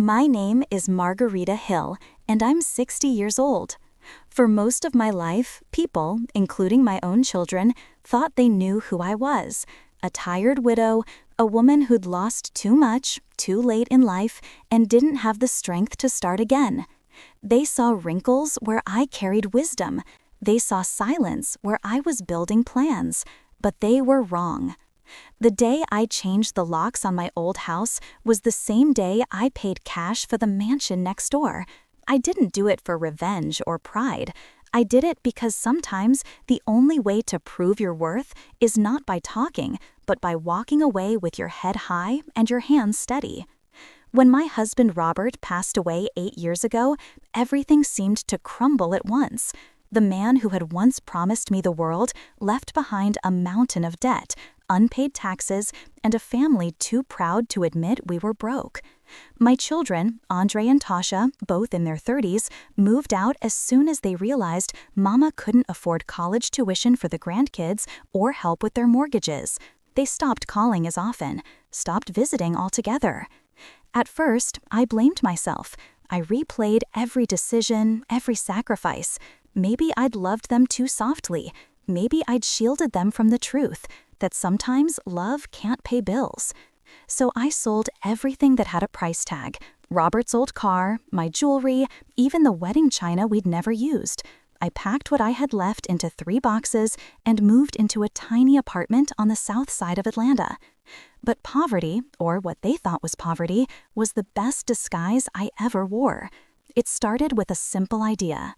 My name is Margarita Hill, and I'm 60 years old. For most of my life, people, including my own children, thought they knew who I was. A tired widow, a woman who'd lost too much, too late in life, and didn't have the strength to start again. They saw wrinkles where I carried wisdom. They saw silence where I was building plans. But they were wrong. The day I changed the locks on my old house was the same day I paid cash for the mansion next door. I didn't do it for revenge or pride. I did it because sometimes the only way to prove your worth is not by talking, but by walking away with your head high and your hands steady. When my husband Robert passed away 8 years ago, everything seemed to crumble at once. The man who had once promised me the world left behind a mountain of debt, unpaid taxes, and a family too proud to admit we were broke. My children, Andre and Tasha, both in their 30s, moved out as soon as they realized Mama couldn't afford college tuition for the grandkids or help with their mortgages. They stopped calling as often, stopped visiting altogether. At first, I blamed myself. I replayed every decision, every sacrifice. Maybe I'd loved them too softly. Maybe I'd shielded them from the truth that sometimes love can't pay bills. So I sold everything that had a price tag: Robert's old car, my jewelry, even the wedding china we'd never used. I packed what I had left into 3 boxes and moved into a tiny apartment on the south side of Atlanta. But poverty, or what they thought was poverty, was the best disguise I ever wore. It started with a simple idea.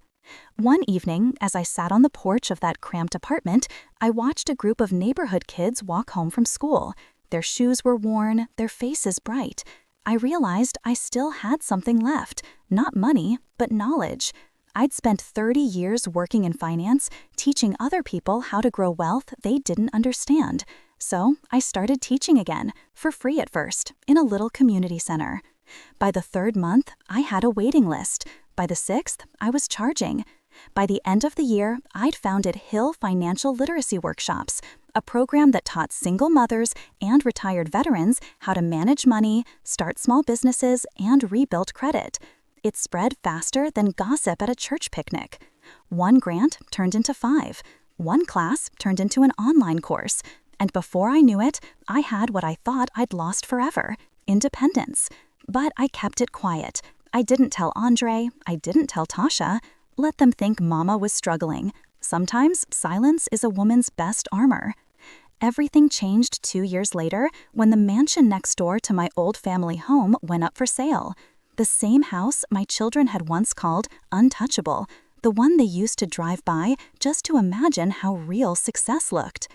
One evening, as I sat on the porch of that cramped apartment, I watched a group of neighborhood kids walk home from school. Their shoes were worn, their faces bright. I realized I still had something left, not money, but knowledge. I'd spent 30 years working in finance, teaching other people how to grow wealth they didn't understand. So I started teaching again, for free at first, in a little community center. By the 3rd month, I had a waiting list. By the 6th, I was charging. By the end of the year, I'd founded Hill Financial Literacy Workshops, a program that taught single mothers and retired veterans how to manage money, start small businesses, and rebuild credit. It spread faster than gossip at a church picnic. 1 grant turned into 5. 1 class turned into an online course. And before I knew it, I had what I thought I'd lost forever: independence. But I kept it quiet. I didn't tell Andre, I didn't tell Tasha. Let them think Mama was struggling. Sometimes silence is a woman's best armor. Everything changed 2 years later when the mansion next door to my old family home went up for sale. The same house my children had once called untouchable, the one they used to drive by just to imagine how real success looked.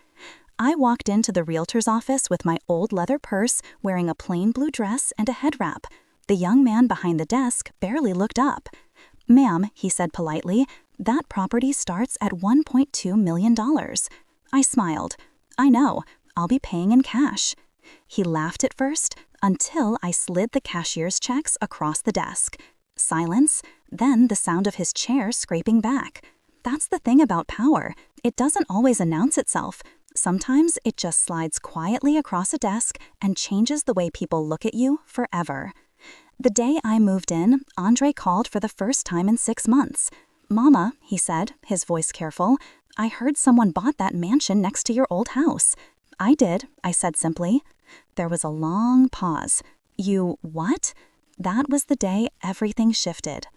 I walked into the realtor's office with my old leather purse, wearing a plain blue dress and a head wrap. The young man behind the desk barely looked up. "Ma'am," he said politely, "that property starts at $1.2 million. I smiled. "I know. I'll be paying in cash." He laughed at first, until I slid the cashier's checks across the desk. Silence, then the sound of his chair scraping back. That's the thing about power. It doesn't always announce itself. Sometimes it just slides quietly across a desk and changes the way people look at you forever. The day I moved in, Andre called for the first time in 6 months. "Mama," he said, his voice careful, "I heard someone bought that mansion next to your old house." "I did," I said simply. There was a long pause. "You what?" That was the day everything shifted.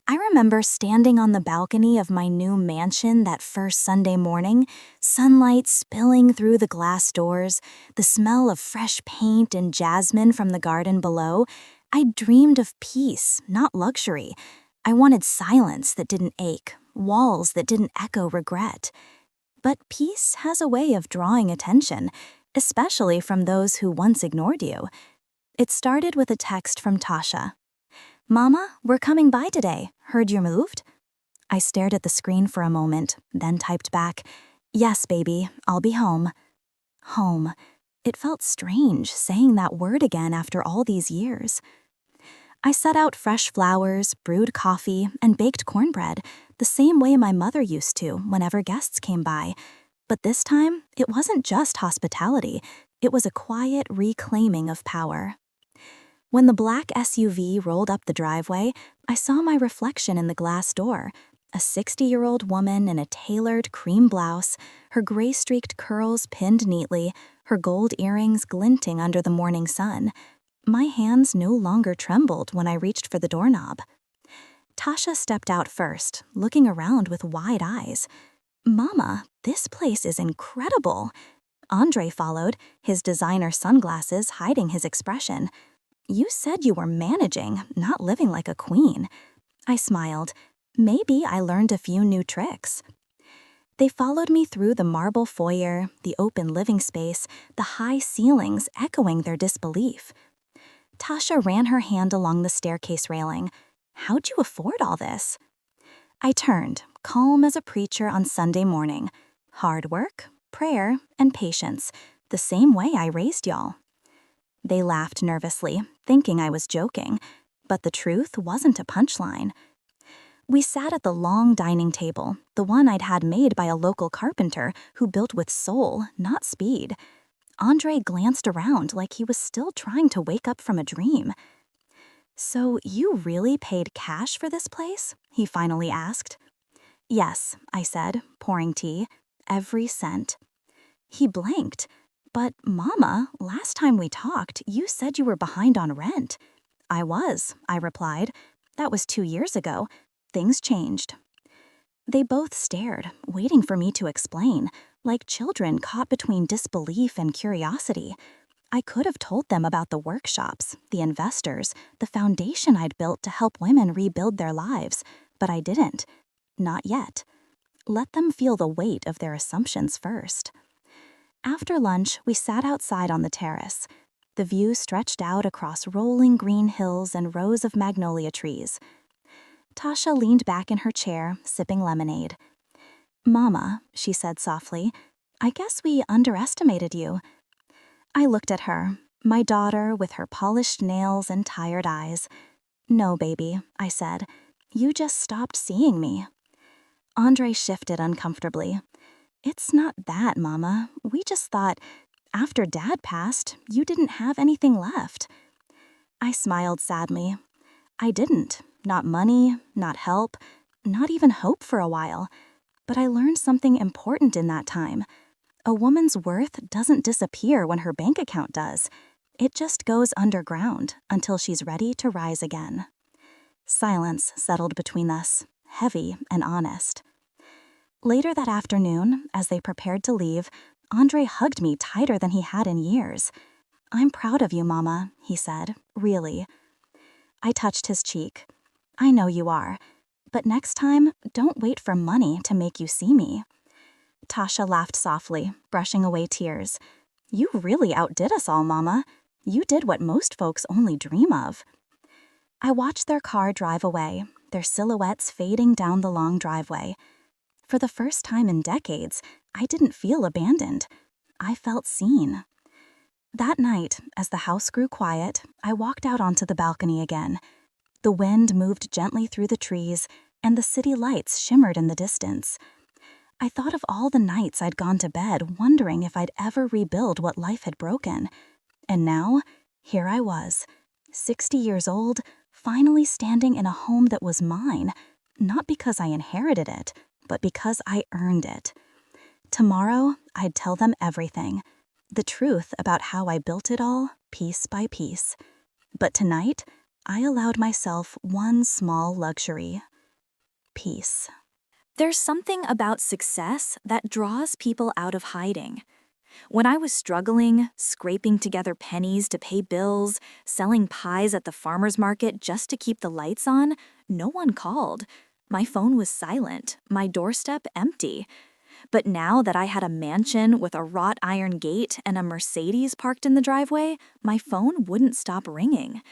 I remember standing on the balcony of my new mansion that first Sunday morning, sunlight spilling through the glass doors, the smell of fresh paint and jasmine from the garden below. I dreamed of peace, not luxury. I wanted silence that didn't ache, walls that didn't echo regret. But peace has a way of drawing attention, especially from those who once ignored you. It started with a text from Tasha. "Mama, we're coming by today. Heard you moved?" I stared at the screen for a moment, then typed back, "Yes, baby, I'll be home." Home. It felt strange saying that word again after all these years. I set out fresh flowers, brewed coffee, and baked cornbread, the same way my mother used to whenever guests came by. But this time, it wasn't just hospitality. It was a quiet reclaiming of power. When the black SUV rolled up the driveway, I saw my reflection in the glass door. A 60-year-old woman in a tailored cream blouse, her gray-streaked curls pinned neatly, her gold earrings glinting under the morning sun. My hands no longer trembled when I reached for the doorknob. Tasha stepped out first, looking around with wide eyes. "Mama, this place is incredible." Andre followed, his designer sunglasses hiding his expression. "You said you were managing, not living like a queen." I smiled. Maybe I learned a few new tricks. They followed me through the marble foyer, the open living space, the high ceilings echoing their disbelief. Tasha ran her hand along the staircase railing. "How'd you afford all this?" I turned, calm as a preacher on Sunday morning. "Hard work, prayer, and patience, the same way I raised y'all." They laughed nervously, thinking I was joking, but the truth wasn't a punchline. We sat at the long dining table, the one I'd had made by a local carpenter who built with soul, not speed. Andre glanced around like he was still trying to wake up from a dream. "So you really paid cash for this place?" he finally asked. "Yes," I said, pouring tea. "Every cent." He blanked. "But, Mama, last time we talked, you said you were behind on rent." "I was," I replied. "That was 2 years ago. Things changed." They both stared, waiting for me to explain, like children caught between disbelief and curiosity. I could have told them about the workshops, the investors, the foundation I'd built to help women rebuild their lives, but I didn't. Not yet. Let them feel the weight of their assumptions first. After lunch, we sat outside on the terrace. The view stretched out across rolling green hills and rows of magnolia trees. Tasha leaned back in her chair, sipping lemonade. "Mama," she said softly, "I guess we underestimated you." I looked at her, my daughter with her polished nails and tired eyes. "No, baby," I said. "You just stopped seeing me." Andre shifted uncomfortably. "It's not that, Mama. We just thought, after Dad passed, you didn't have anything left." I smiled sadly. I didn't. Not money, not help, not even hope for a while. But I learned something important in that time. A woman's worth doesn't disappear when her bank account does. It just goes underground until she's ready to rise again. Silence settled between us, heavy and honest. Later that afternoon, as they prepared to leave, Andre hugged me tighter than he had in years. "I'm proud of you, Mama," he said, "really." I touched his cheek. "I know you are. But next time, don't wait for money to make you see me." Tasha laughed softly, brushing away tears. "You really outdid us all, Mama. You did what most folks only dream of." I watched their car drive away, their silhouettes fading down the long driveway. For the first time in decades, I didn't feel abandoned. I felt seen. That night, as the house grew quiet, I walked out onto the balcony again. The wind moved gently through the trees, and the city lights shimmered in the distance. I thought of all the nights I'd gone to bed wondering if I'd ever rebuild what life had broken. And now, here I was, 60 years old, finally standing in a home that was mine, not because I inherited it, but because I earned it. Tomorrow, I'd tell them everything, the truth about how I built it all, piece by piece. But tonight, I allowed myself one small luxury: peace. There's something about success that draws people out of hiding. When I was struggling, scraping together pennies to pay bills, selling pies at the farmer's market just to keep the lights on, no one called. My phone was silent, my doorstep empty. But now that I had a mansion with a wrought iron gate and a Mercedes parked in the driveway, my phone wouldn't stop ringing.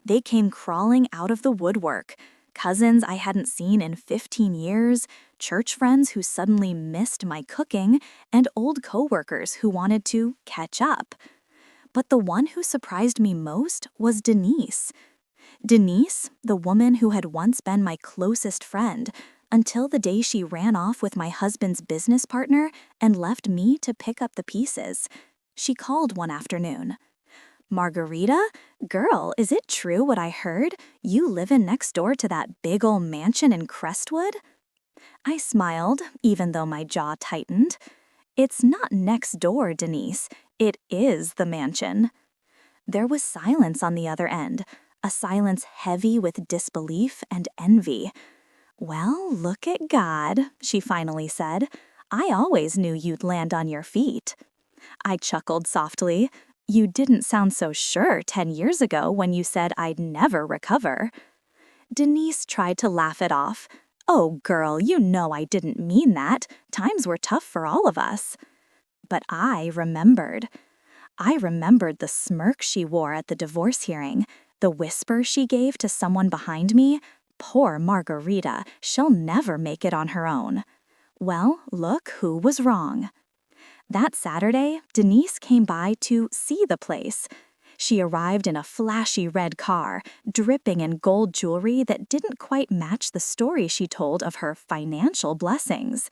They came crawling out of the woodwork. Cousins I hadn't seen in 15 years, church friends who suddenly missed my cooking, and old coworkers who wanted to catch up. But the one who surprised me most was Denise. Denise, the woman who had once been my closest friend, until the day she ran off with my husband's business partner and left me to pick up the pieces. She called one afternoon. Margarita? Girl, is it true what I heard? You livin' next door to that big ol' mansion in Crestwood? I smiled, even though my jaw tightened. It's not next door, Denise. It is the mansion. There was silence on the other end, a silence heavy with disbelief and envy. Well, look at God, she finally said. I always knew you'd land on your feet. I chuckled softly. You didn't sound so sure 10 years ago when you said I'd never recover. Denise tried to laugh it off. Oh, girl, you know I didn't mean that. Times were tough for all of us. But I remembered. I remembered the smirk she wore at the divorce hearing, the whisper she gave to someone behind me. Poor Margarita, she'll never make it on her own. Well, look who was wrong. That Saturday, Denise came by to see the place. She arrived in a flashy red car, dripping in gold jewelry that didn't quite match the story she told of her financial blessings.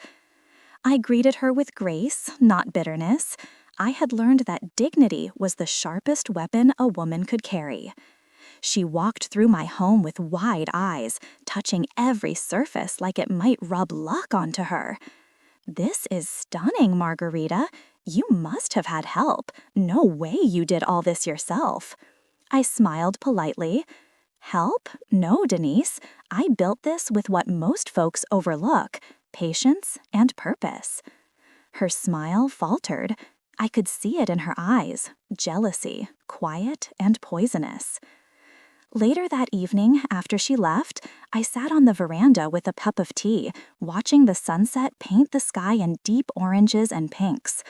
I greeted her with grace, not bitterness. I had learned that dignity was the sharpest weapon a woman could carry. She walked through my home with wide eyes, touching every surface like it might rub luck onto her. This is stunning, Margarita. You must have had help. No way you did all this yourself. I smiled politely. Help? No, Denise. I built this with what most folks overlook: patience and purpose. Her smile faltered. I could see it in her eyes, jealousy, quiet and poisonous. Later that evening, after she left, I sat on the veranda with a cup of tea, watching the sunset paint the sky in deep oranges and pinks.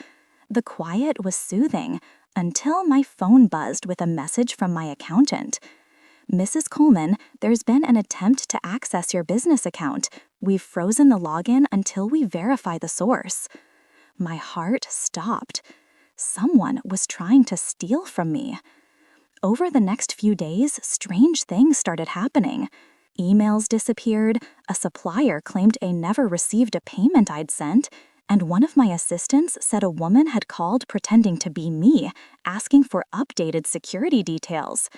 The quiet was soothing, until my phone buzzed with a message from my accountant. Mrs. Coleman, there's been an attempt to access your business account. We've frozen the login until we verify the source. My heart stopped. Someone was trying to steal from me. Over the next few days, strange things started happening. Emails disappeared, a supplier claimed they never received a payment I'd sent, and one of my assistants said a woman had called pretending to be me, asking for updated security details.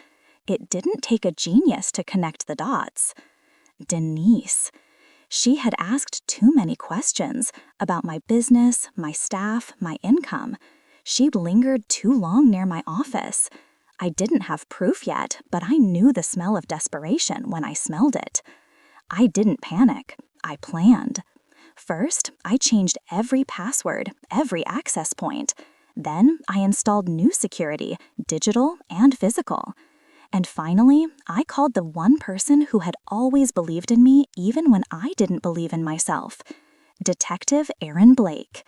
It didn't take a genius to connect the dots. Denise. She had asked too many questions about my business, my staff, my income. She'd lingered too long near my office. I didn't have proof yet, but I knew the smell of desperation when I smelled it. I didn't panic. I planned. First, I changed every password, every access point. Then, I installed new security, digital and physical. And finally, I called the one person who had always believed in me even when I didn't believe in myself: Detective Aaron Blake.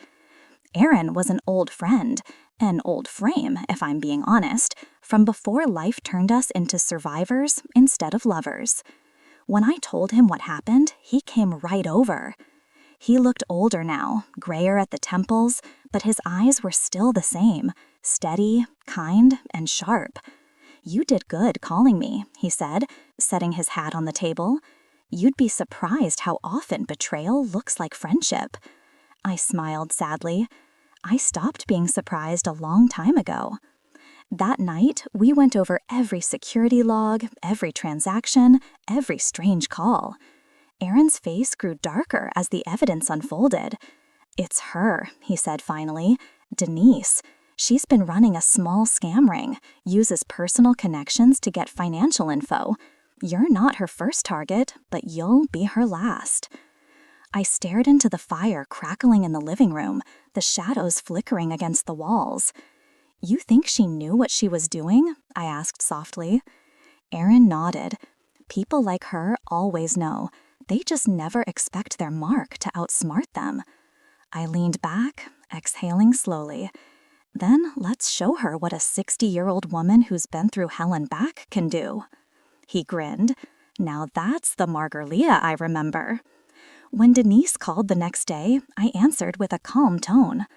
Aaron was an old friend, an old frame, if I'm being honest, from before life turned us into survivors instead of lovers. When I told him what happened, he came right over. He looked older now, grayer at the temples, but his eyes were still the same, steady, kind, and sharp. You did good calling me, he said, setting his hat on the table. You'd be surprised how often betrayal looks like friendship. I smiled sadly. I stopped being surprised a long time ago. That night, we went over every security log, every transaction, every strange call. Aaron's face grew darker as the evidence unfolded. It's her, he said finally. Denise. She's been running a small scam ring, uses personal connections to get financial info. You're not her first target, but you'll be her last. I stared into the fire crackling in the living room, the shadows flickering against the walls. You think she knew what she was doing? I asked softly. Aaron nodded. People like her always know. They just never expect their mark to outsmart them. I leaned back, exhaling slowly. Then let's show her what a 60-year-old woman who's been through hell and back can do. He grinned. Now that's the Margarita I remember. When Denise called the next day, I answered with a calm tone.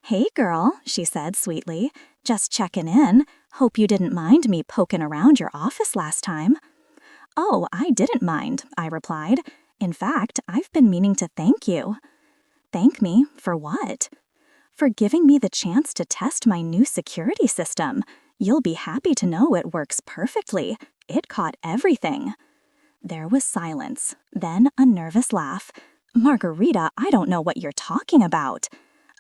Hey girl, she said sweetly. Just checking in. Hope you didn't mind me poking around your office last time. Oh, I didn't mind, I replied. In fact, I've been meaning to thank you. Thank me for what? For giving me the chance to test my new security system. You'll be happy to know it works perfectly. It caught everything. There was silence, then a nervous laugh. Margarita, I don't know what you're talking about.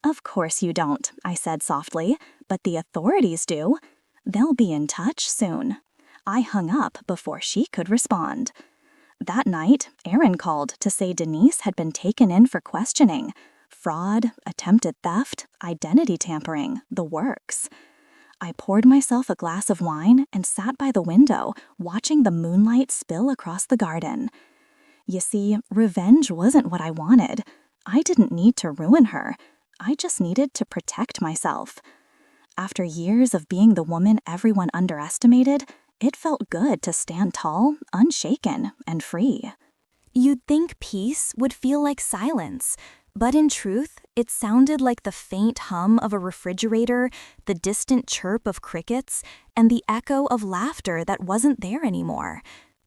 Of course you don't, I said softly, but the authorities do. They'll be in touch soon. I hung up before she could respond. That night, Aaron called to say Denise had been taken in for questioning. Fraud, attempted theft, identity tampering, the works. I poured myself a glass of wine and sat by the window, watching the moonlight spill across the garden. You see, revenge wasn't what I wanted. I didn't need to ruin her. I just needed to protect myself. After years of being the woman everyone underestimated, it felt good to stand tall, unshaken, and free. You'd think peace would feel like silence, but in truth, it sounded like the faint hum of a refrigerator, the distant chirp of crickets, and the echo of laughter that wasn't there anymore.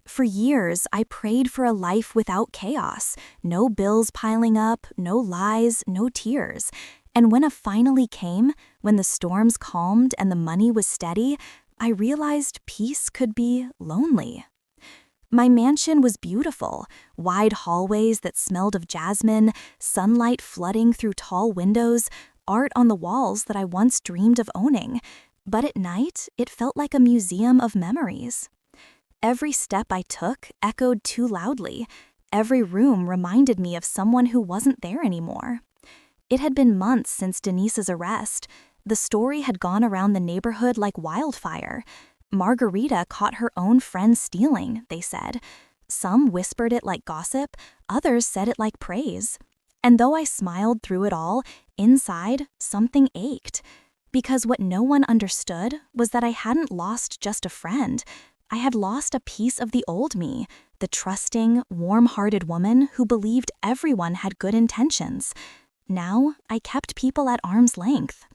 For years, I prayed for a life without chaos, no bills piling up, no lies, no tears. And when it finally came, when the storms calmed and the money was steady, I realized peace could be lonely. My mansion was beautiful, wide hallways that smelled of jasmine, sunlight flooding through tall windows, art on the walls that I once dreamed of owning. But at night, it felt like a museum of memories. Every step I took echoed too loudly. Every room reminded me of someone who wasn't there anymore. It had been months since Denise's arrest. The story had gone around the neighborhood like wildfire. Margarita caught her own friend stealing, they said. Some whispered it like gossip, others said it like praise. And though I smiled through it all, inside, something ached. Because what no one understood was that I hadn't lost just a friend. I had lost a piece of the old me, the trusting, warm-hearted woman who believed everyone had good intentions. Now, I kept people at arm's length.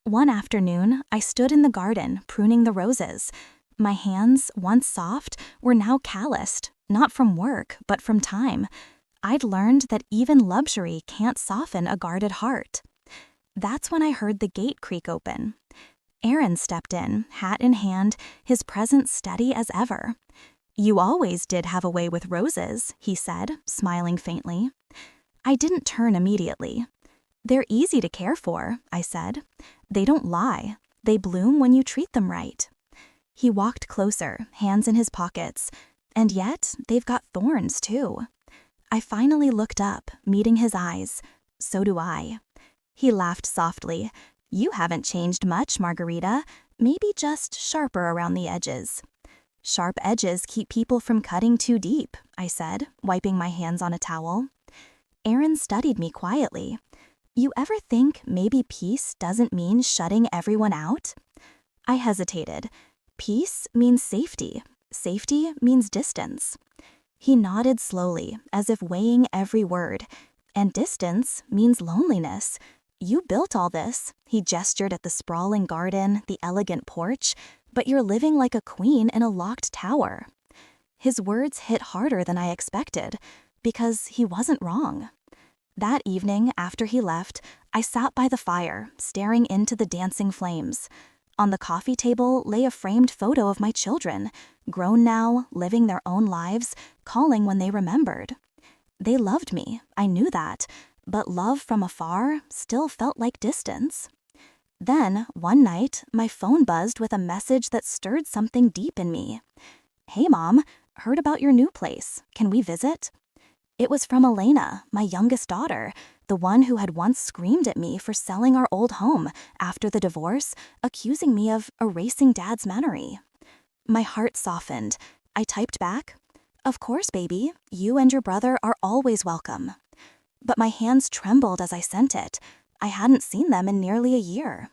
One afternoon, I stood in the garden, pruning the roses. My hands, once soft, were now calloused, not from work, but from time. I'd learned that even luxury can't soften a guarded heart. That's when I heard the gate creak open. Aaron stepped in, hat in hand, his presence steady as ever. "You always did have a way with roses," he said, smiling faintly. I didn't turn immediately. "They're easy to care for," I said. "They don't lie. They bloom when you treat them right." He walked closer, hands in his pockets. "And yet, they've got thorns, too." I finally looked up, meeting his eyes. "So do I." He laughed softly. "You haven't changed much, Margarita. Maybe just sharper around the edges." "Sharp edges keep people from cutting too deep," I said, wiping my hands on a towel. Aaron studied me quietly. "You ever think maybe peace doesn't mean shutting everyone out?" I hesitated. Peace means safety. Safety means distance. He nodded slowly, as if weighing every word. "And distance means loneliness. You built all this." He gestured at the sprawling garden, the elegant porch, "but you're living like a queen in a locked tower." His words hit harder than I expected, because he wasn't wrong. That evening, after he left, I sat by the fire, staring into the dancing flames. On the coffee table lay a framed photo of my children, grown now, living their own lives, calling when they remembered. They loved me, I knew that, but love from afar still felt like distance. Then, one night, my phone buzzed with a message that stirred something deep in me. "Hey, Mom, heard about your new place. Can we visit?" It was from Elena, my youngest daughter, the one who had once screamed at me for selling our old home after the divorce, accusing me of erasing Dad's memory. My heart softened. I typed back, "Of course, baby. You and your brother are always welcome." But my hands trembled as I sent it. I hadn't seen them in nearly a year.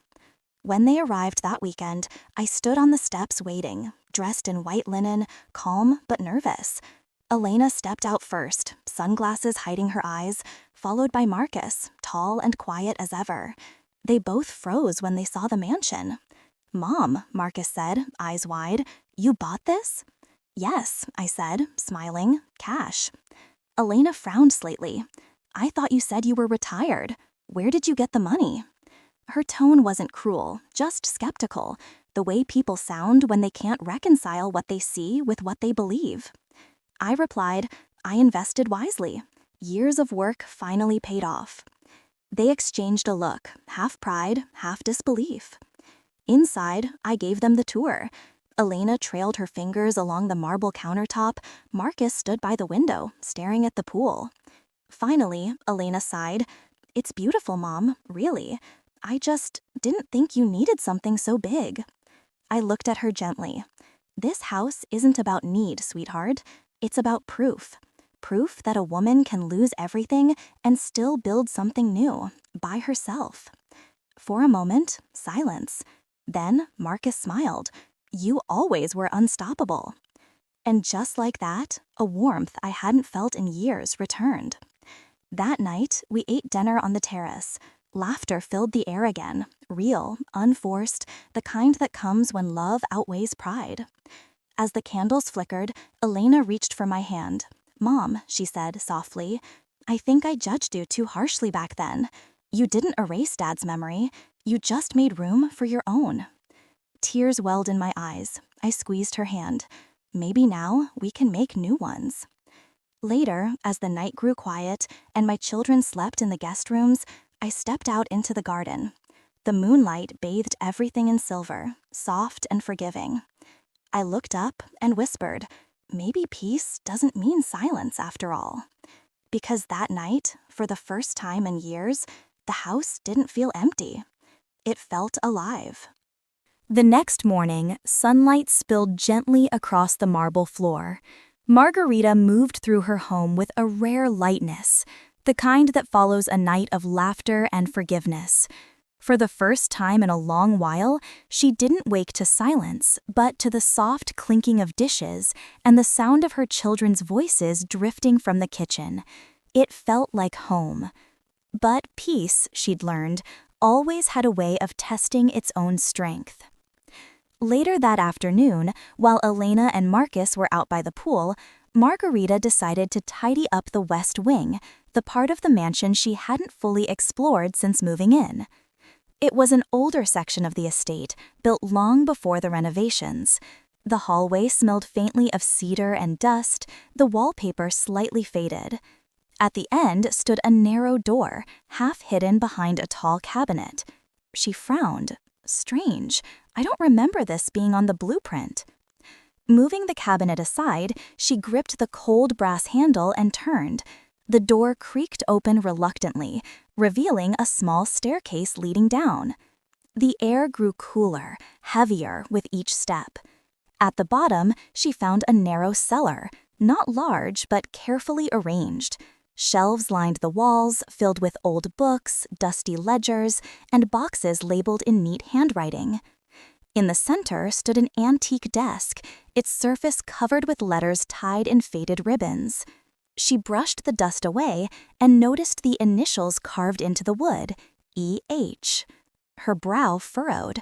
When they arrived that weekend, I stood on the steps waiting, dressed in white linen, calm but nervous. Elena stepped out first, sunglasses hiding her eyes, followed by Marcus, tall and quiet as ever. They both froze when they saw the mansion. "Mom," Marcus said, eyes wide, "you bought this?" "Yes," I said, smiling, "cash." Elena frowned slightly. "I thought you said you were retired. Where did you get the money?" Her tone wasn't cruel, just skeptical. the way people sound when they can't reconcile what they see with what they believe. I replied, I invested wisely. Years of work finally paid off. They exchanged a look, half pride, half disbelief. Inside, I gave them the tour. Elena trailed her fingers along the marble countertop. Marcus stood by the window, staring at the pool. Finally, Elena sighed, It's beautiful, Mom, really. I just didn't think you needed something so big. I looked at her gently. This house isn't about need, sweetheart. It's about proof. Proof that a woman can lose everything and still build something new, by herself. For a moment, silence. Then Marcus smiled. You always were unstoppable. And just like that, a warmth I hadn't felt in years returned. That night, we ate dinner on the terrace. Laughter filled the air again, real, unforced, the kind that comes when love outweighs pride. As the candles flickered, Elena reached for my hand. Mom, she said softly, I think I judged you too harshly back then. You didn't erase Dad's memory. You just made room for your own. Tears welled in my eyes. I squeezed her hand. Maybe now we can make new ones. Later, as the night grew quiet and my children slept in the guest rooms, I stepped out into the garden. The moonlight bathed everything in silver, soft and forgiving. I looked up and whispered, maybe peace doesn't mean silence after all. Because that night, for the first time in years, the house didn't feel empty. It felt alive. The next morning, sunlight spilled gently across the marble floor. Margarita moved through her home with a rare lightness, the kind that follows a night of laughter and forgiveness. For the first time in a long while, she didn't wake to silence, but to the soft clinking of dishes and the sound of her children's voices drifting from the kitchen. It felt like home. But peace, she'd learned, always had a way of testing its own strength. Later that afternoon, while Elena and Marcus were out by the pool, Margarita decided to tidy up the west wing, the part of the mansion she hadn't fully explored since moving in. It was an older section of the estate, built long before the renovations. The hallway smelled faintly of cedar and dust, the wallpaper slightly faded. At the end stood a narrow door, half hidden behind a tall cabinet. She frowned. Strange, I don't remember this being on the blueprint. Moving the cabinet aside, she gripped the cold brass handle and turned. The door creaked open reluctantly, revealing a small staircase leading down. The air grew cooler, heavier with each step. At the bottom, she found a narrow cellar, not large but carefully arranged. Shelves lined the walls, filled with old books, dusty ledgers, and boxes labeled in neat handwriting. In the center stood an antique desk, its surface covered with letters tied in faded ribbons. She brushed the dust away and noticed the initials carved into the wood, E.H. Her brow furrowed.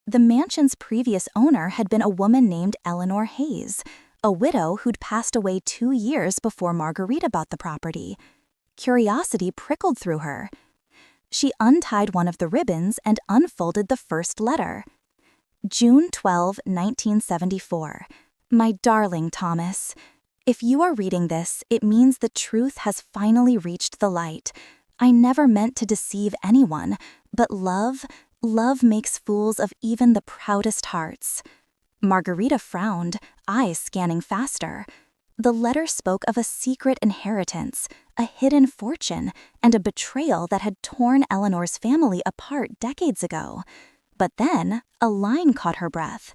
The mansion's previous owner had been a woman named Eleanor Hayes, a widow who'd passed away 2 years before Margarita bought the property. Curiosity prickled through her. She untied one of the ribbons and unfolded the first letter. June 12, 1974. My darling Thomas, if you are reading this, it means the truth has finally reached the light. I never meant to deceive anyone, but love makes fools of even the proudest hearts. Margarita frowned, eyes scanning faster. The letter spoke of a secret inheritance, a hidden fortune, and a betrayal that had torn Eleanor's family apart decades ago. But then, a line caught her breath.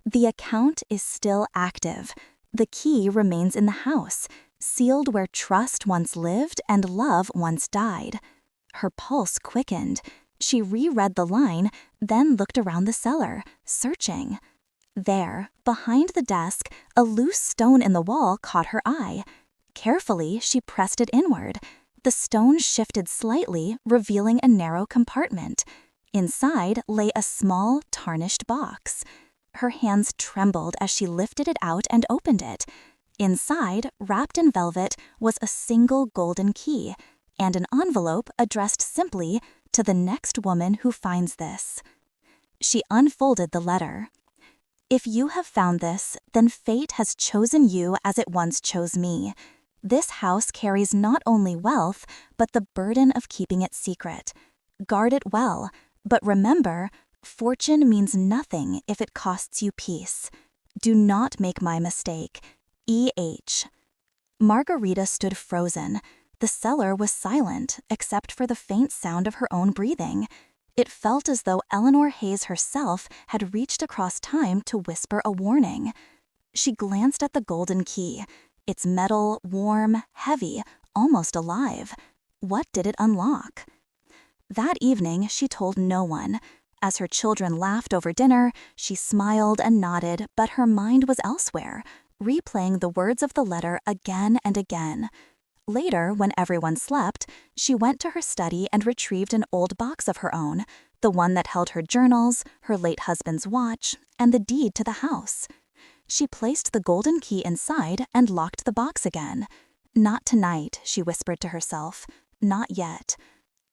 The account is still active. The key remains in the house, sealed where trust once lived and love once died. Her pulse quickened. She reread the line, then looked around the cellar, searching. There, behind the desk, a loose stone in the wall caught her eye. Carefully, she pressed it inward. The stone shifted slightly, revealing a narrow compartment. Inside lay a small, tarnished box. Her hands trembled as she lifted it out and opened it. Inside, wrapped in velvet, was a single golden key and an envelope addressed simply, "To the next woman who finds this." She unfolded the letter. If you have found this, then fate has chosen you as it once chose me. This house carries not only wealth, but the burden of keeping it secret. Guard it well, but remember, fortune means nothing if it costs you peace. Do not make my mistake. E.H. Margarita stood frozen. The cellar was silent, except for the faint sound of her own breathing. It felt as though Eleanor Hayes herself had reached across time to whisper a warning. She glanced at the golden key. Its metal, warm, heavy, almost alive. What did it unlock? That evening, she told no one. As her children laughed over dinner, she smiled and nodded, but her mind was elsewhere, replaying the words of the letter again and again. Later, when everyone slept, she went to her study and retrieved an old box of her own, the one that held her journals, her late husband's watch, and the deed to the house. She placed the golden key inside and locked the box again. Not tonight, she whispered to herself. Not yet.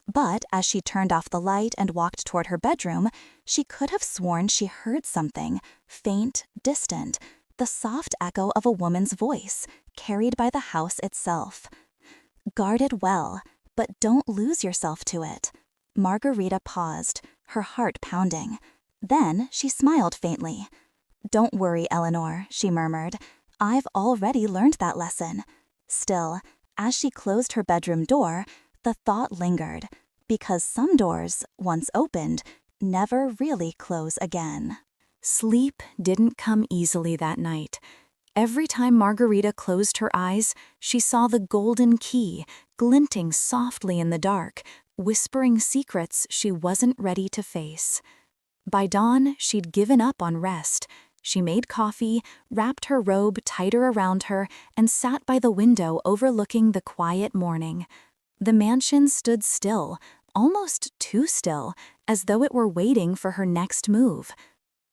But as she turned off the light and walked toward her bedroom, she could have sworn she heard something, faint, distant, the soft echo of a woman's voice, carried by the house itself. Guard it well, but don't lose yourself to it. Margarita paused, her heart pounding. Then she smiled faintly. Don't worry, Eleanor, she murmured. I've already learned that lesson. Still, as she closed her bedroom door, the thought lingered, because some doors, once opened, never really close again. Sleep didn't come easily that night. Every time Margarita closed her eyes, she saw the golden key glinting softly in the dark, whispering secrets she wasn't ready to face. By dawn, she'd given up on rest. She made coffee, wrapped her robe tighter around her, and sat by the window overlooking the quiet morning. The mansion stood still, almost too still, as though it were waiting for her next move.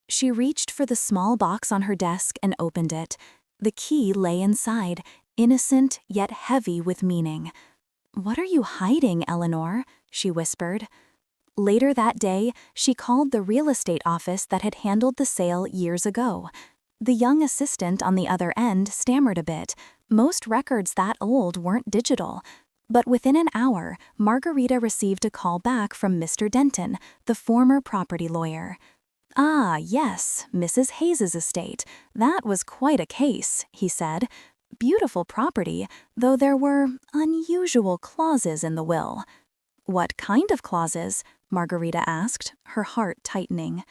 She reached for the small box on her desk and opened it. The key lay inside, innocent yet heavy with meaning. "What are you hiding, Eleanor?" she whispered. Later that day, she called the real estate office that had handled the sale years ago. The young assistant on the other end stammered a bit. Most records that old weren't digital. But within an hour, Margarita received a call back from Mr. Denton, the former property lawyer. "Ah, yes, Mrs. Hayes's estate. That was quite a case," he said. "Beautiful property, though there were unusual clauses in the will." "What kind of clauses?" Margarita asked, her heart tightening.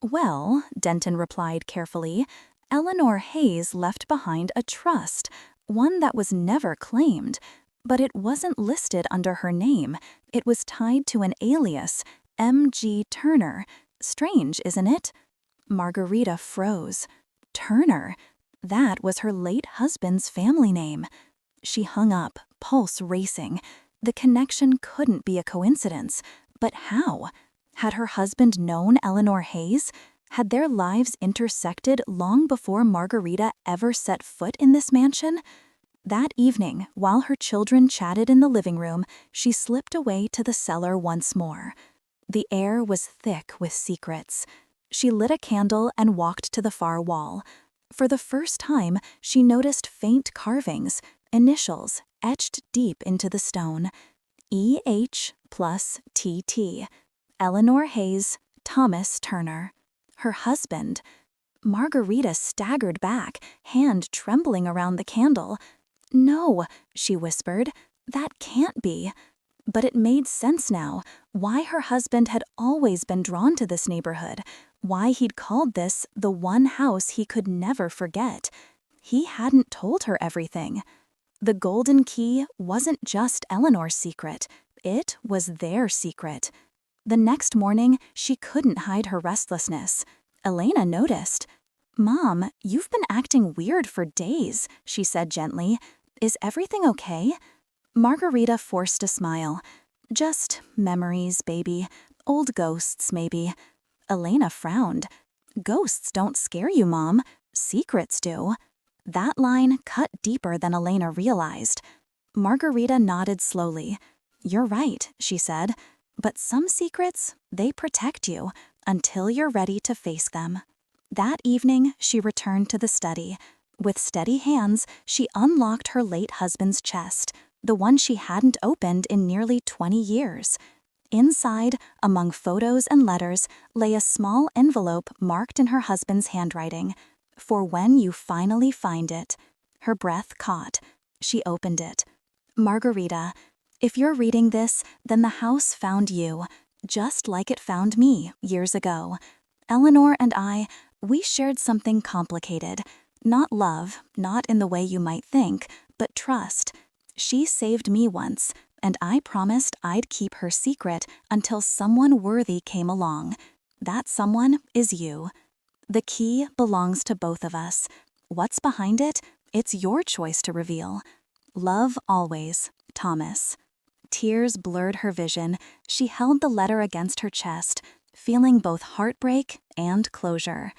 "Well," Denton replied carefully, "Eleanor Hayes left behind a trust, one that was never claimed. But it wasn't listed under her name. It was tied to an alias, M.G. Turner. Strange, isn't it?" Margarita froze. Turner. That was her late husband's family name. She hung up, pulse racing. The connection couldn't be a coincidence. But how? Had her husband known Eleanor Hayes? Had their lives intersected long before Margarita ever set foot in this mansion? That evening, while her children chatted in the living room, she slipped away to the cellar once more. The air was thick with secrets. She lit a candle and walked to the far wall. For the first time, she noticed faint carvings, initials etched deep into the stone. E.H. plus T.T. Eleanor Hayes, Thomas Turner. Her husband. Margarita staggered back, hand trembling around the candle. "No," she whispered, "that can't be." But it made sense now, why her husband had always been drawn to this neighborhood, why he'd called this the one house he could never forget. He hadn't told her everything. The golden key wasn't just Eleanor's secret, it was their secret. The next morning, she couldn't hide her restlessness. Elena noticed. "Mom, you've been acting weird for days," she said gently. "Is everything okay?" Margarita forced a smile. "Just memories, baby. Old ghosts, maybe." Elena frowned. "Ghosts don't scare you, Mom. Secrets do." That line cut deeper than Elena realized. Margarita nodded slowly. "You're right," she said. "But some secrets, they protect you until you're ready to face them." That evening, she returned to the study. With steady hands, she unlocked her late husband's chest, the one she hadn't opened in nearly 20 years. Inside, among photos and letters, lay a small envelope marked in her husband's handwriting. "For when you finally find it." Her breath caught. She opened it. "Margarita, if you're reading this, then the house found you, just like it found me years ago. Eleanor and we shared something complicated. Not love, not in the way you might think, but trust. She saved me once, and I promised I'd keep her secret until someone worthy came along. That someone is you. The key belongs to both of us. What's behind it? It's your choice to reveal. Love always, Thomas." Tears blurred her vision. She held the letter against her chest, feeling both heartbreak and closure.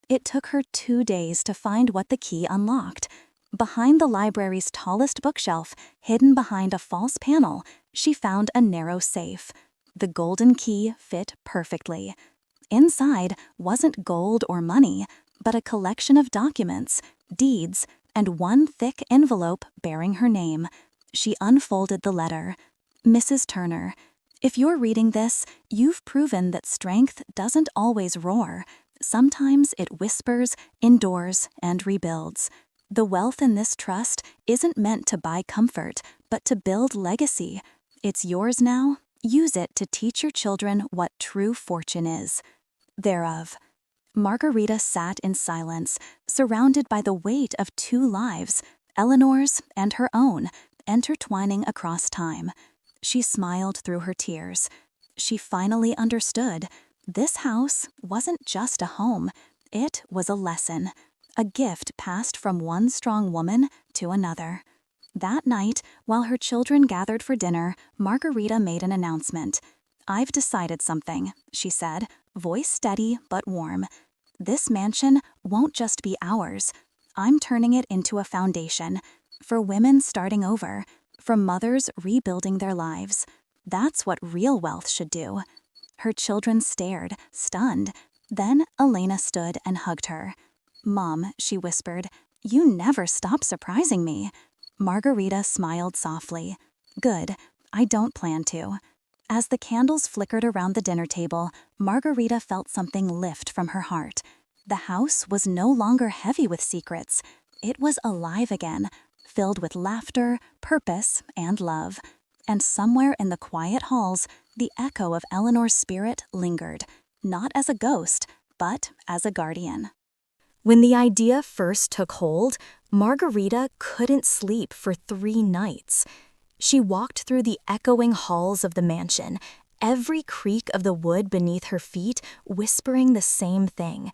It took her 2 days to find what the key unlocked. Behind the library's tallest bookshelf, hidden behind a false panel, she found a narrow safe. The golden key fit perfectly. Inside wasn't gold or money, but a collection of documents, deeds, and one thick envelope bearing her name. She unfolded the letter. "Mrs. Turner, if you're reading this, you've proven that strength doesn't always roar. Sometimes it whispers, endures, and rebuilds. The wealth in this trust isn't meant to buy comfort, but to build legacy. It's yours now. Use it to teach your children what true fortune is." Thereof. Margarita sat in silence, surrounded by the weight of 2 lives, Eleanor's and her own, intertwining across time. She smiled through her tears. She finally understood. This house wasn't just a home. It was a lesson, a gift passed from one strong woman to another. That night, while her children gathered for dinner, Margarita made an announcement. "I've decided something," she said, voice steady but warm. "This mansion won't just be ours. I'm turning it into a foundation for women starting over, for mothers rebuilding their lives. That's what real wealth should do." Her children stared, stunned. Then Elena stood and hugged her. "Mom," she whispered, "you never stop surprising me." Margarita smiled softly. "Good. I don't plan to." As the candles flickered around the dinner table, Margarita felt something lift from her heart. The house was no longer heavy with secrets. It was alive again, filled with laughter, purpose, and love. And somewhere in the quiet halls, the echo of Eleanor's spirit lingered, not as a ghost, but as a guardian. When the idea first took hold, Margarita couldn't sleep for 3 nights. She walked through the echoing halls of the mansion, every creak of the wood beneath her feet whispering the same thing: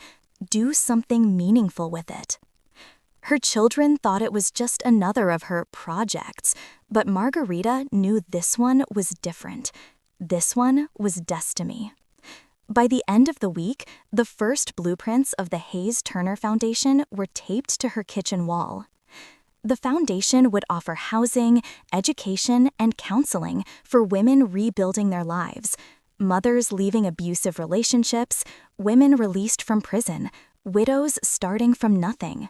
do something meaningful with it. Her children thought it was just another of her projects, but Margarita knew this one was different. This one was destiny. By the end of the week, the first blueprints of the Hayes Turner Foundation were taped to her kitchen wall. The foundation would offer housing, education, and counseling for women rebuilding their lives, mothers leaving abusive relationships, women released from prison, widows starting from nothing.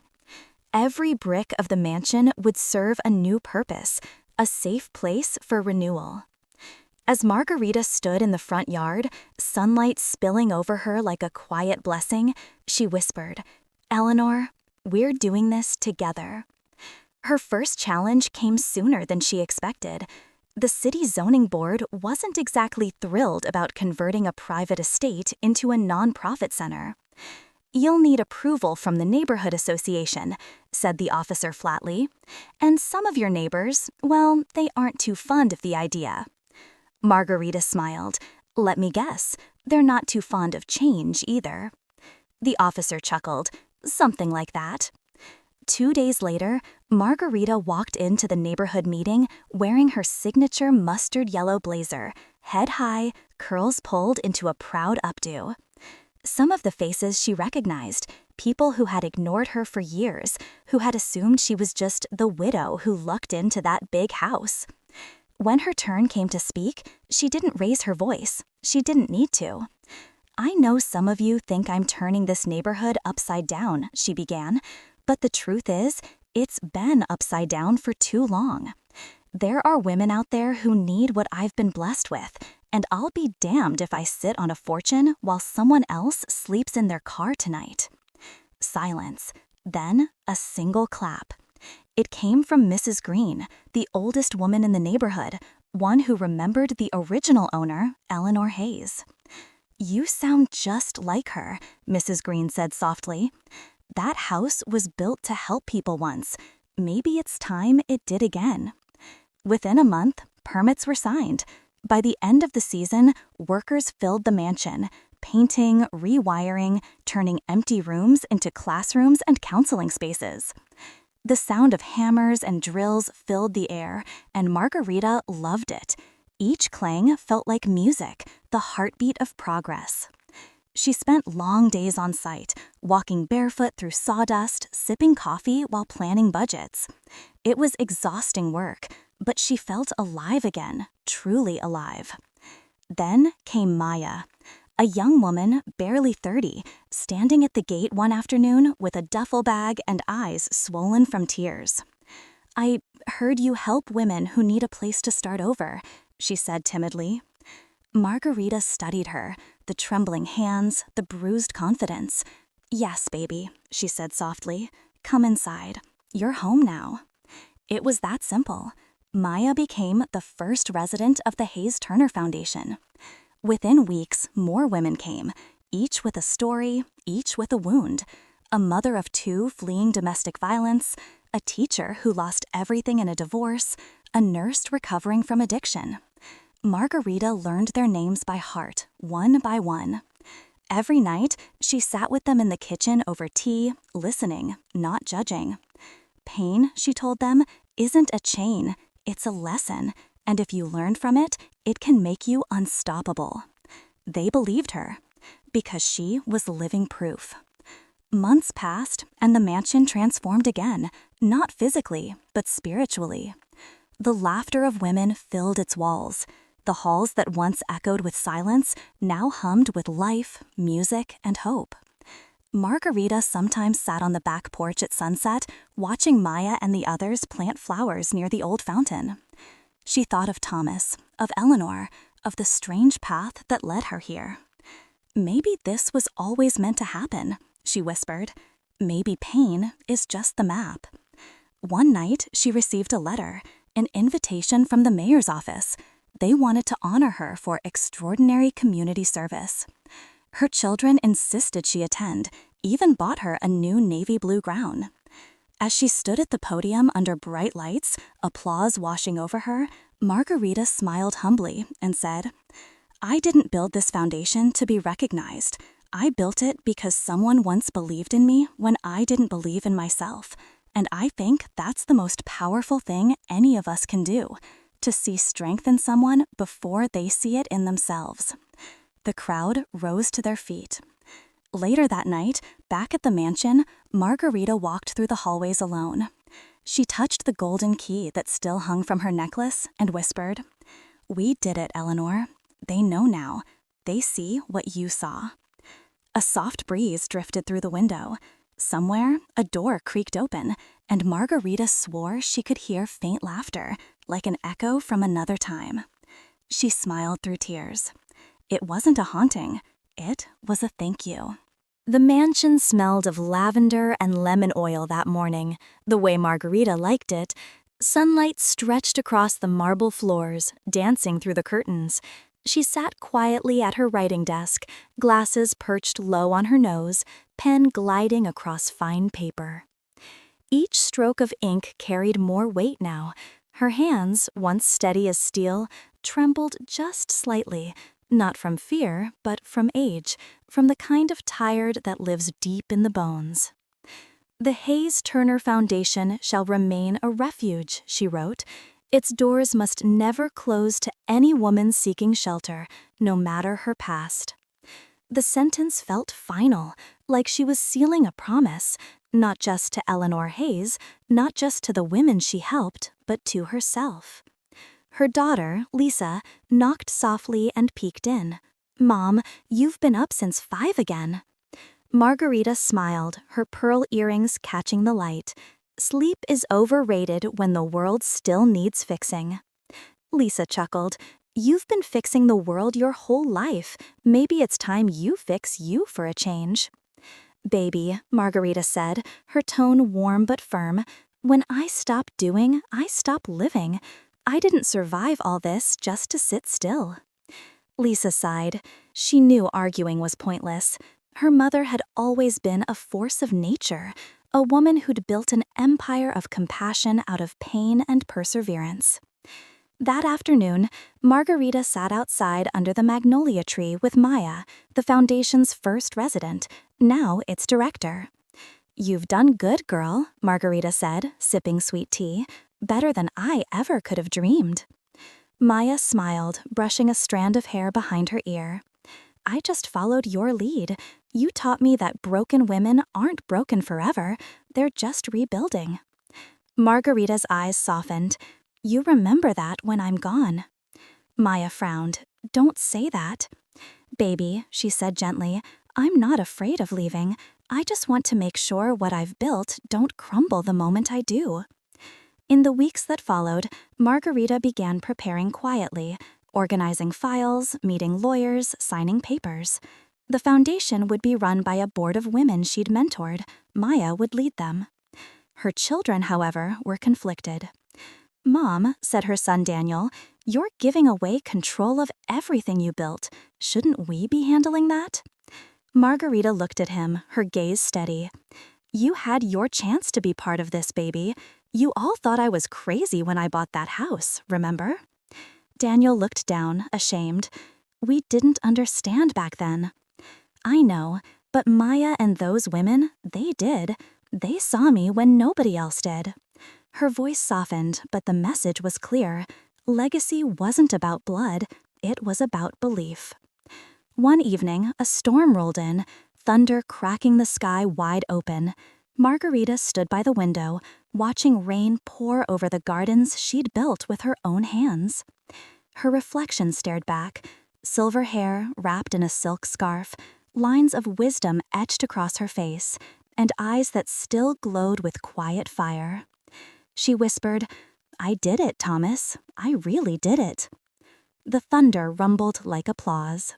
Every brick of the mansion would serve a new purpose, a safe place for renewal. As Margarita stood in the front yard, sunlight spilling over her like a quiet blessing, she whispered, "Eleanor, we're doing this together." Her first challenge came sooner than she expected. The city zoning board wasn't exactly thrilled about converting a private estate into a nonprofit center. "You'll need approval from the neighborhood association," said the officer flatly. "And some of your neighbors, well, they aren't too fond of the idea." Margarita smiled. "Let me guess, they're not too fond of change either." The officer chuckled. "Something like that." 2 days later, Margarita walked into the neighborhood meeting wearing her signature mustard yellow blazer, head high, curls pulled into a proud updo. Some of the faces she recognized, people who had ignored her for years, who had assumed she was just the widow who lucked into that big house. When her turn came to speak, she didn't raise her voice. She didn't need to. I know some of you think I'm turning this neighborhood upside down, she began, but the truth is, it's been upside down for too long. There are women out there who need what I've been blessed with, and I'll be damned if I sit on a fortune while someone else sleeps in their car tonight. Silence. Then a single clap. It came from Mrs. Green, the oldest woman in the neighborhood, one who remembered the original owner, Eleanor Hayes. "You sound just like her," Mrs. Green said softly. "That house was built to help people once. Maybe it's time it did again." Within a month, permits were signed. By the end of the season, workers filled the mansion, painting, rewiring, turning empty rooms into classrooms and counseling spaces. The sound of hammers and drills filled the air, and Margarita loved it. Each clang felt like music, the heartbeat of progress. She spent long days on site, walking barefoot through sawdust, sipping coffee while planning budgets. It was exhausting work, but she felt alive again, truly alive. Then came Maya, a young woman, barely 30, standing at the gate one afternoon with a duffel bag and eyes swollen from tears. "I heard you help women who need a place to start over," she said timidly. Margarita studied her, the trembling hands, the bruised confidence. "Yes, baby," she said softly. "Come inside. You're home now." It was that simple. Maya became the first resident of the Hayes Turner Foundation. Within weeks, more women came, each with a story, each with a wound. A mother of 2 fleeing domestic violence, a teacher who lost everything in a divorce, a nurse recovering from addiction. Margarita learned their names by heart, one by one. Every night, she sat with them in the kitchen over tea, listening, not judging. Pain, she told them, isn't a chain, it's a lesson, and if you learn from it, it can make you unstoppable. They believed her, because she was living proof. Months passed, and the mansion transformed again, not physically, but spiritually. The laughter of women filled its walls. The halls that once echoed with silence now hummed with life, music, and hope. Margarita sometimes sat on the back porch at sunset, watching Maya and the others plant flowers near the old fountain. She thought of Thomas, of Eleanor, of the strange path that led her here. "Maybe this was always meant to happen," she whispered. "Maybe pain is just the map." One night, she received a letter, an invitation from the mayor's office. They wanted to honor her for extraordinary community service. Her children insisted she attend, even bought her a new navy blue gown. As she stood at the podium under bright lights, applause washing over her, Margarita smiled humbly and said, "I didn't build this foundation to be recognized. I built it because someone once believed in me when I didn't believe in myself. And I think that's the most powerful thing any of us can do, to see strength in someone before they see it in themselves." The crowd rose to their feet. Later that night, back at the mansion, Margarita walked through the hallways alone. She touched the golden key that still hung from her necklace and whispered, "We did it, Eleanor. They know now. They see what you saw." A soft breeze drifted through the window. Somewhere, a door creaked open, and Margarita swore she could hear faint laughter, like an echo from another time. She smiled through tears. It wasn't a haunting. It was a thank you. The mansion smelled of lavender and lemon oil that morning, the way Margarita liked it. Sunlight stretched across the marble floors, dancing through the curtains. She sat quietly at her writing desk, glasses perched low on her nose, pen gliding across fine paper. Each stroke of ink carried more weight now. Her hands, once steady as steel, trembled just slightly, not from fear, but from age, from the kind of tired that lives deep in the bones. "The Hayes Turner Foundation shall remain a refuge," she wrote. "Its doors must never close to any woman seeking shelter, no matter her past." The sentence felt final, like she was sealing a promise, not just to Eleanor Hayes, not just to the women she helped, but to herself. Her daughter, Lisa, knocked softly and peeked in. Mom, you've been up since 5 again. Margarita smiled, her pearl earrings catching the light. Sleep is overrated when the world still needs fixing. Lisa chuckled. You've been fixing the world your whole life. Maybe it's time you fix you for a change. Baby, Margarita said, her tone warm but firm. When I stop doing, I stop living. I didn't survive all this just to sit still. Lisa sighed. She knew arguing was pointless. Her mother had always been a force of nature, a woman who'd built an empire of compassion out of pain and perseverance. That afternoon, Margarita sat outside under the magnolia tree with Maya, the foundation's first resident, now its director. You've done good, girl, Margarita said, sipping sweet tea. Better than I ever could have dreamed. Maya smiled, brushing a strand of hair behind her ear. I just followed your lead. You taught me that broken women aren't broken forever, they're just rebuilding. Margarita's eyes softened. You remember that when I'm gone. Maya frowned. Don't say that. Baby, she said gently, I'm not afraid of leaving. I just want to make sure what I've built don't crumble the moment I do. In the weeks that followed, Margarita began preparing quietly, organizing files, meeting lawyers, signing papers. The foundation would be run by a board of women she'd mentored. Maya would lead them. Her children, however, were conflicted. Mom, said her son Daniel, you're giving away control of everything you built. Shouldn't we be handling that? Margarita looked at him, her gaze steady. You had your chance to be part of this, baby. You all thought I was crazy when I bought that house, remember? Daniel looked down, ashamed. We didn't understand back then. I know, but Maya and those women, they did. They saw me when nobody else did. Her voice softened, but the message was clear. Legacy wasn't about blood, it was about belief. One evening, a storm rolled in, thunder cracking the sky wide open. Margarita stood by the window, watching rain pour over the gardens she'd built with her own hands. Her reflection stared back, silver hair wrapped in a silk scarf, lines of wisdom etched across her face, and eyes that still glowed with quiet fire. She whispered, I did it, Thomas. I really did it. The thunder rumbled like applause.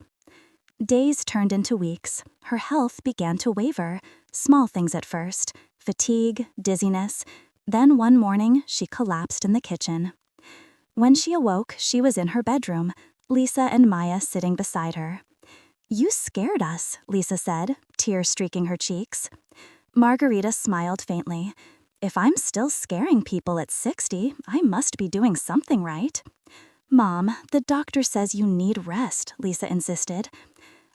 Days turned into weeks. Her health began to waver, small things at first, fatigue, dizziness. Then one morning, she collapsed in the kitchen. When she awoke, she was in her bedroom, Lisa and Maya sitting beside her. You scared us, Lisa said, tears streaking her cheeks. Margarita smiled faintly. If I'm still scaring people at 60, I must be doing something right. Mom, the doctor says you need rest, Lisa insisted.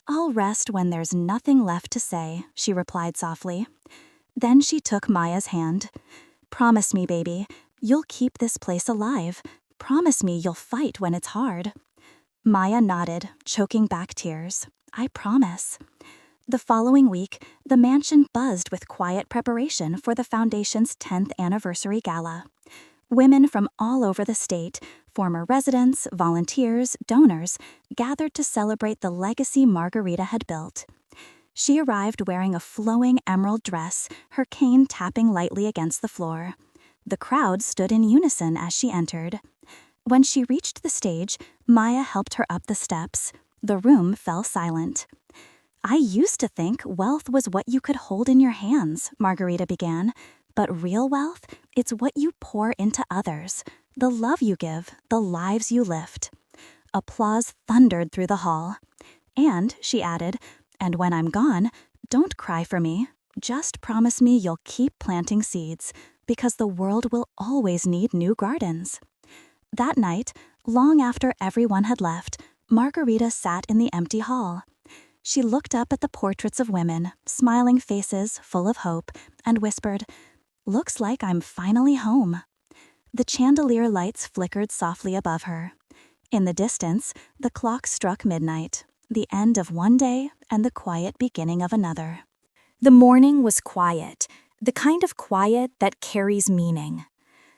I'll rest when there's nothing left to say, she replied softly. Then she took Maya's hand. Promise me, baby, you'll keep this place alive. Promise me you'll fight when it's hard. Maya nodded, choking back tears. I promise. The following week, the mansion buzzed with quiet preparation for the Foundation's 10th anniversary gala. Women from all over the state, former residents, volunteers, donors, gathered to celebrate the legacy Margarita had built. She arrived wearing a flowing emerald dress, her cane tapping lightly against the floor. The crowd stood in unison as she entered. When she reached the stage, Maya helped her up the steps. The room fell silent. I used to think wealth was what you could hold in your hands, Margarita began. But real wealth, it's what you pour into others, the love you give, the lives you lift. Applause thundered through the hall. And, she added, and when I'm gone, don't cry for me. Just promise me you'll keep planting seeds, because the world will always need new gardens. That night, long after everyone had left, Margarita sat in the empty hall. She looked up at the portraits of women, smiling faces full of hope, and whispered, Looks like I'm finally home. The chandelier lights flickered softly above her. In the distance, the clock struck midnight, the end of one day and the quiet beginning of another. The morning was quiet, the kind of quiet that carries meaning.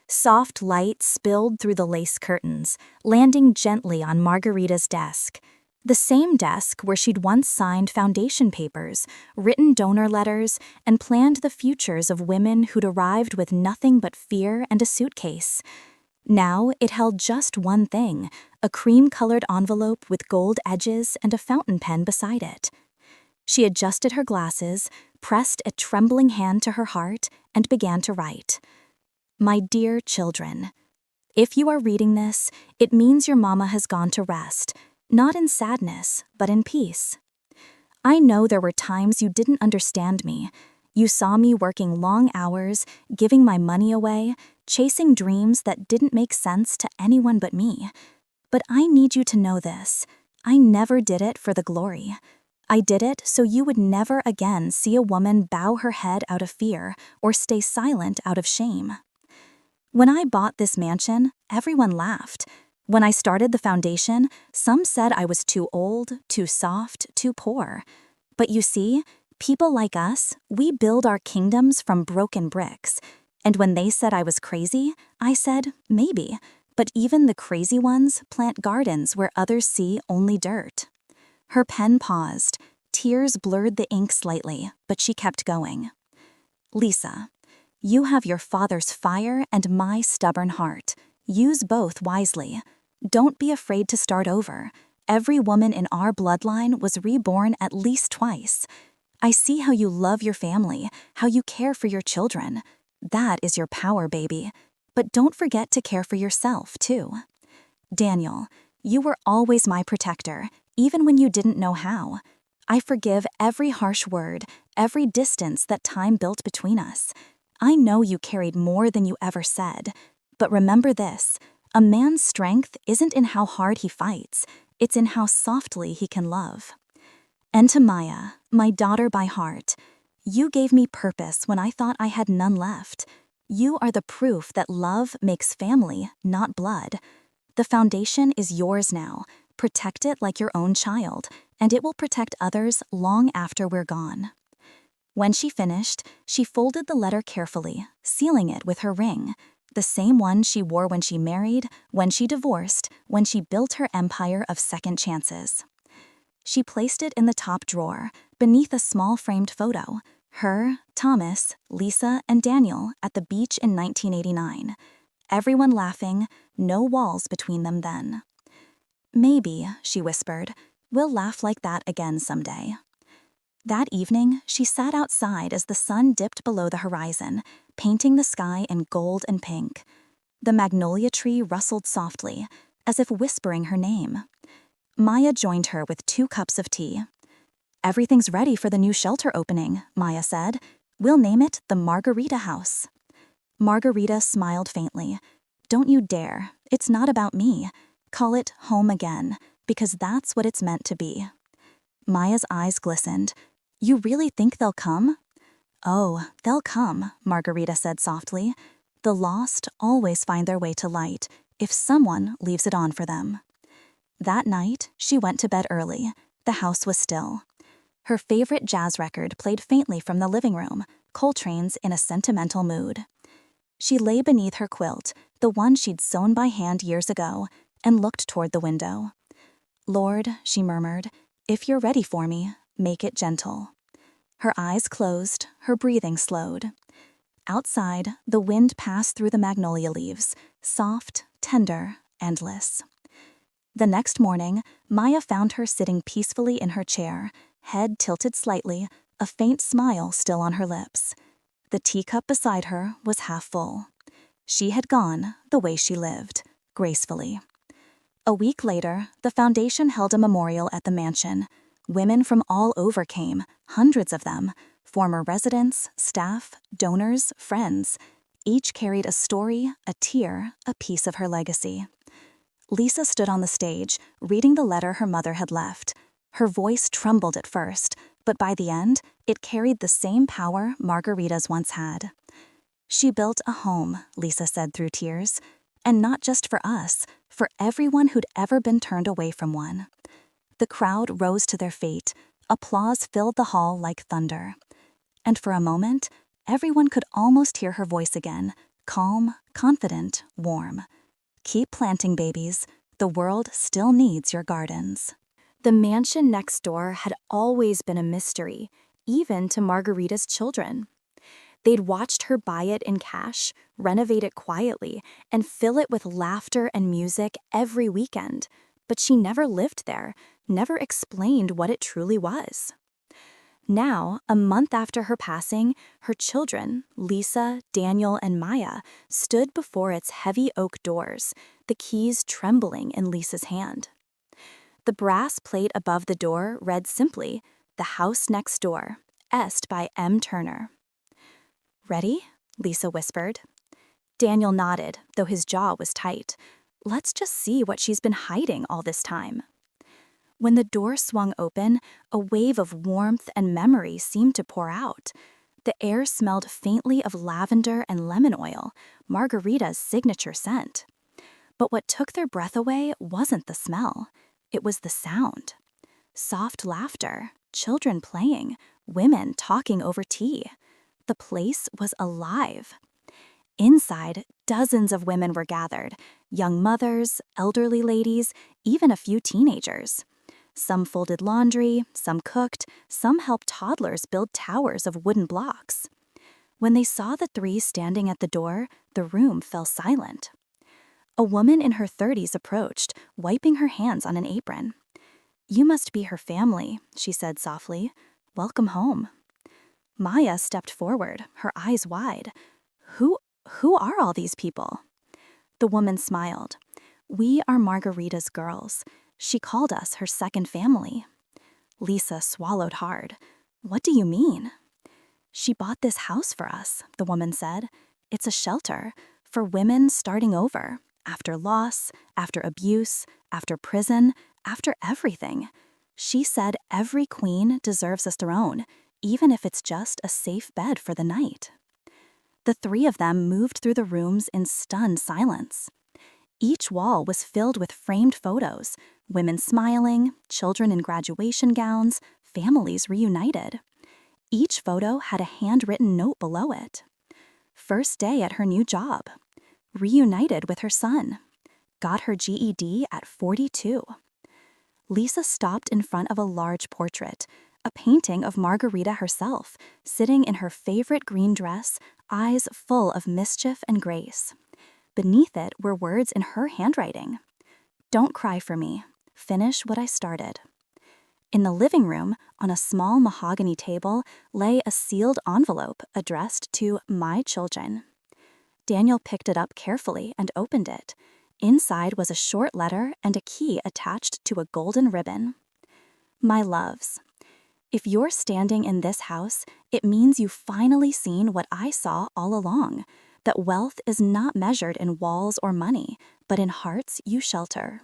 Soft light spilled through the lace curtains, landing gently on Margarita's desk. The same desk where she'd once signed foundation papers, written donor letters, and planned the futures of women who'd arrived with nothing but fear and a suitcase. Now it held just one thing, a cream-colored envelope with gold edges and a fountain pen beside it. She adjusted her glasses, pressed a trembling hand to her heart, and began to write. My dear children, if you are reading this, it means your mama has gone to rest, not in sadness, but in peace. I know there were times you didn't understand me. You saw me working long hours, giving my money away, chasing dreams that didn't make sense to anyone but me. But I need you to know this. I never did it for the glory. I did it so you would never again see a woman bow her head out of fear or stay silent out of shame. When I bought this mansion, everyone laughed. When I started the foundation, some said I was too old, too soft, too poor. But you see, people like us, we build our kingdoms from broken bricks. And when they said I was crazy, I said, maybe. But even the crazy ones plant gardens where others see only dirt. Her pen paused. Tears blurred the ink slightly, but she kept going. Lisa, you have your father's fire and my stubborn heart. Use both wisely. Don't be afraid to start over. Every woman in our bloodline was reborn at least twice. I see how you love your family, how you care for your children. That is your power, baby. But don't forget to care for yourself, too. Daniel, you were always my protector, even when you didn't know how. I forgive every harsh word, every distance that time built between us. I know you carried more than you ever said. But remember this, a man's strength isn't in how hard he fights, it's in how softly he can love. And to Maya, my daughter by heart, you gave me purpose when I thought I had none left. You are the proof that love makes family, not blood. The foundation is yours now. Protect it like your own child, and it will protect others long after we're gone. When she finished, she folded the letter carefully, sealing it with her ring, the same one she wore when she married, when she divorced, when she built her empire of second chances. She placed it in the top drawer, beneath a small framed photo. Her, Thomas, Lisa, and Daniel at the beach in 1989. Everyone laughing, no walls between them then. Maybe, she whispered, we'll laugh like that again someday. That evening, she sat outside as the sun dipped below the horizon, painting the sky in gold and pink. The magnolia tree rustled softly, as if whispering her name. Maya joined her with 2 cups of tea. Everything's ready for the new shelter opening, Maya said. We'll name it the Margarita House. Margarita smiled faintly. Don't you dare. It's not about me. Call it home again, because that's what it's meant to be. Maya's eyes glistened. You really think they'll come? Oh, they'll come, Margarita said softly. The lost always find their way to light, if someone leaves it on for them. That night, she went to bed early. The house was still. Her favorite jazz record played faintly from the living room, Coltrane's In a Sentimental Mood. She lay beneath her quilt, the one she'd sewn by hand years ago, and looked toward the window. Lord, she murmured, if you're ready for me, make it gentle. Her eyes closed, her breathing slowed. Outside, the wind passed through the magnolia leaves, soft, tender, endless. The next morning, Maya found her sitting peacefully in her chair, head tilted slightly, a faint smile still on her lips. The teacup beside her was half full. She had gone the way she lived, gracefully. A week later, the foundation held a memorial at the mansion. Women from all over came, hundreds of them, former residents, staff, donors, friends. Each carried a story, a tear, a piece of her legacy. Lisa stood on the stage, reading the letter her mother had left. Her voice trembled at first, but by the end, it carried the same power Margarita's once had. She built a home, Lisa said through tears, and not just for us, for everyone who'd ever been turned away from one. The crowd rose to their fate. Applause filled the hall like thunder. And for a moment, everyone could almost hear her voice again, calm, confident, warm. Keep planting, babies. The world still needs your gardens. The mansion next door had always been a mystery, even to Margarita's children. They'd watched her buy it in cash, renovate it quietly, and fill it with laughter and music every weekend, but she never lived there, never explained what it truly was. Now, a month after her passing, her children, Lisa, Daniel, and Maya, stood before its heavy oak doors, the keys trembling in Lisa's hand. The brass plate above the door read simply, "The House Next Door, Est by M. Turner." "Ready?" Lisa whispered. Daniel nodded, though his jaw was tight. "Let's just see what she's been hiding all this time." When the door swung open, a wave of warmth and memory seemed to pour out. The air smelled faintly of lavender and lemon oil, Margarita's signature scent. But what took their breath away wasn't the smell. It was the sound. Soft laughter, children playing, women talking over tea. The place was alive. Inside, dozens of women were gathered, young mothers, elderly ladies, even a few teenagers. Some folded laundry, some cooked, some helped toddlers build towers of wooden blocks. When they saw the three standing at the door, the room fell silent. A woman in her 30s approached, wiping her hands on an apron. "You must be her family," she said softly. "Welcome home." Maya stepped forward, her eyes wide. Who are all these people?" The woman smiled. "We are Margarita's girls. She called us her second family." Lisa swallowed hard. "What do you mean?" "She bought this house for us," the woman said. "It's a shelter for women starting over, after loss, after abuse, after prison, after everything. She said every queen deserves a throne, even if it's just a safe bed for the night." The three of them moved through the rooms in stunned silence. Each wall was filled with framed photos, women smiling, children in graduation gowns, families reunited. Each photo had a handwritten note below it. First day at her new job. Reunited with her son. Got her GED at 42. Lisa stopped in front of a large portrait, a painting of Margarita herself, sitting in her favorite green dress, eyes full of mischief and grace. Beneath it were words in her handwriting. "Don't cry for me. Finish what I started." In the living room, on a small mahogany table, lay a sealed envelope addressed to "My Children." Daniel picked it up carefully and opened it. Inside was a short letter and a key attached to a golden ribbon. "My loves, if you're standing in this house, it means you've finally seen what I saw all along, that wealth is not measured in walls or money, but in hearts you shelter.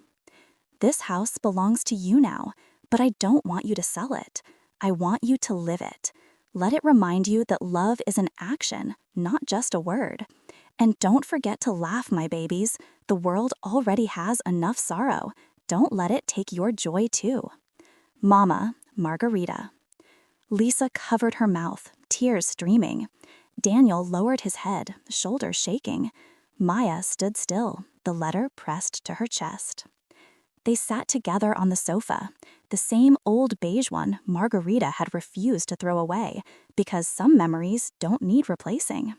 This house belongs to you now, but I don't want you to sell it. I want you to live it. Let it remind you that love is an action, not just a word. And don't forget to laugh, my babies. The world already has enough sorrow. Don't let it take your joy too. Mama, Margarita." Lisa covered her mouth, tears streaming. Daniel lowered his head, shoulders shaking. Maya stood still, the letter pressed to her chest. They sat together on the sofa, the same old beige one Margarita had refused to throw away, because some memories don't need replacing.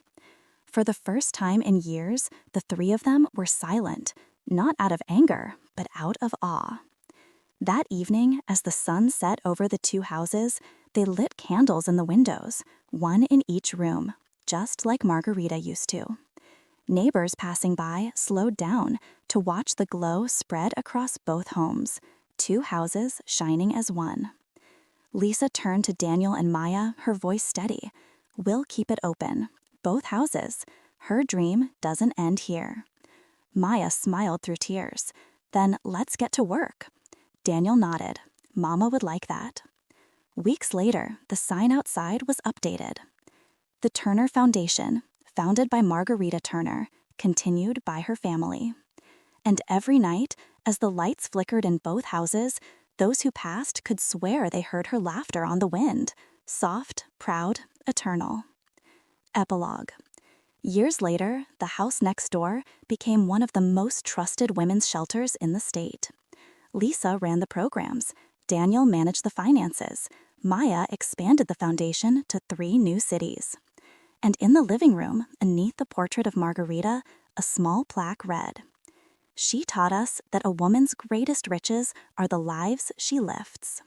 For the first time in years, the three of them were silent, not out of anger, but out of awe. That evening, as the sun set over the two houses, they lit candles in the windows, one in each room, just like Margarita used to. Neighbors passing by slowed down to watch the glow spread across both homes, two houses shining as one. Lisa turned to Daniel and Maya, her voice steady. "We'll keep it open. Both houses. Her dream doesn't end here." Maya smiled through tears. "Then let's get to work." Daniel nodded. Mama would like that. Weeks later, the sign outside was updated. The Turner Foundation, founded by Margarita Turner, continued by her family. And every night, as the lights flickered in both houses, those who passed could swear they heard her laughter on the wind, soft, proud, eternal. Epilogue. Years later, the house next door became one of the most trusted women's shelters in the state. Lisa ran the programs. Daniel managed the finances. Maya expanded the foundation to 3 new cities. And in the living room, beneath the portrait of Margarita, a small plaque read, "She taught us that a woman's greatest riches are the lives she lifts."